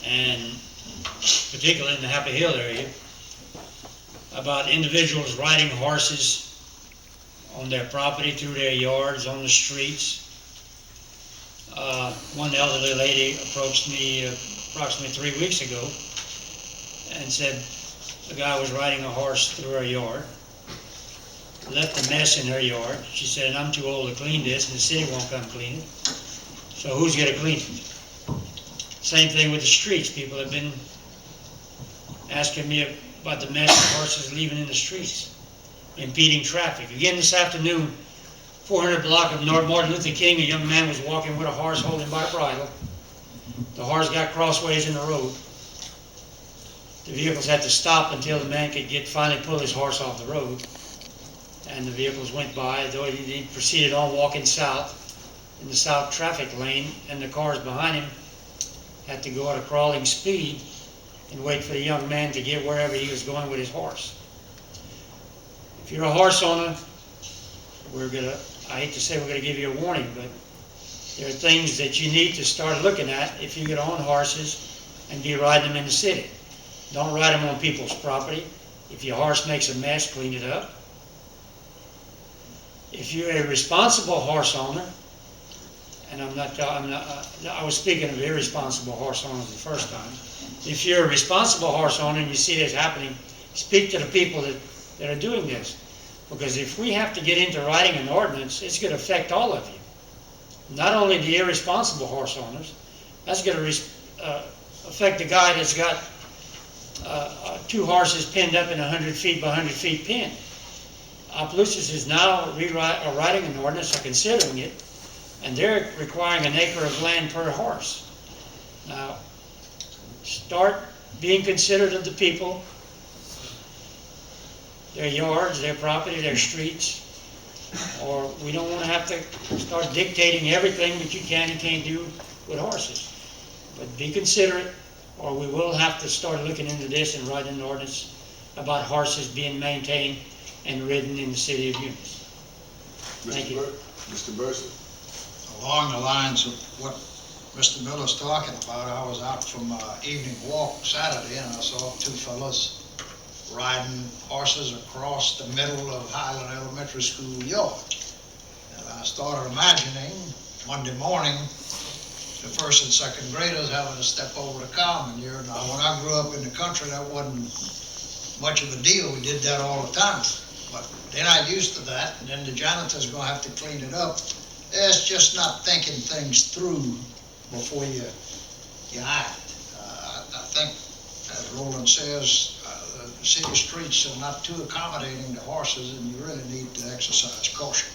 and particularly in the Happy Hill area, about individuals riding horses on their property, through their yards, on the streets. One elderly lady approached me approximately 3 weeks ago and said the guy was riding a horse through her yard, left a mess in her yard. She said, I'm too old to clean this, and the city won't come clean it. So who's going to clean it? Same thing with the streets. People have been asking me about the mess of horses leaving in the streets, impeding traffic. Again this afternoon, 400 block of North Martin Luther King, a young man was walking with a horse holding by a bridle. The horse got crossways in the road. The vehicles had to stop until the man could finally pull his horse off the road. And the vehicles went by, though he proceeded on walking south in the south traffic lane, and the cars behind him had to go at a crawling speed and wait for the young man to get wherever he was going with his horse. If you're a horse owner, I hate to say we're going to give you a warning, but there are things that you need to start looking at if you're going to own horses and be riding them in the city. Don't ride them on people's property. If your horse makes a mess, clean it up. If you're a responsible horse owner, and I was speaking of irresponsible horse owners the first time. If you're a responsible horse owner and you see this happening, speak to the people that are doing this. Because if we have to get into writing an ordinance, it's going to affect all of you. Not only the irresponsible horse owners, that's going to affect the guy that's got 2 horses pinned up in 100 feet by 100 feet pen. Opelousas is now writing an ordinance, or considering it, and they're requiring an acre of land per horse. Now, start being considerate of the people, their yards, their property, their streets, or we don't want to have to start dictating everything that you can and can't do with horses. But be considerate, or we will have to start looking into this and write an ordinance about horses being maintained and ridden in the city of Eunice. Thank you. Mr. Burson. Along the lines of what Mr. Miller's talking about, I was out from an evening walk Saturday and I saw 2 fellas riding horses across the middle of Highland Elementary School yard. And I started imagining Monday morning the first and second graders having to step over the common here. Now, when I grew up in the country, that wasn't much of a deal. We did that all the time. But they're not used to that, and then the janitor's going to have to clean it up. It's just not thinking things through before you act. I think, as Roland says, the city streets are not too accommodating to horses, and you really need to exercise caution.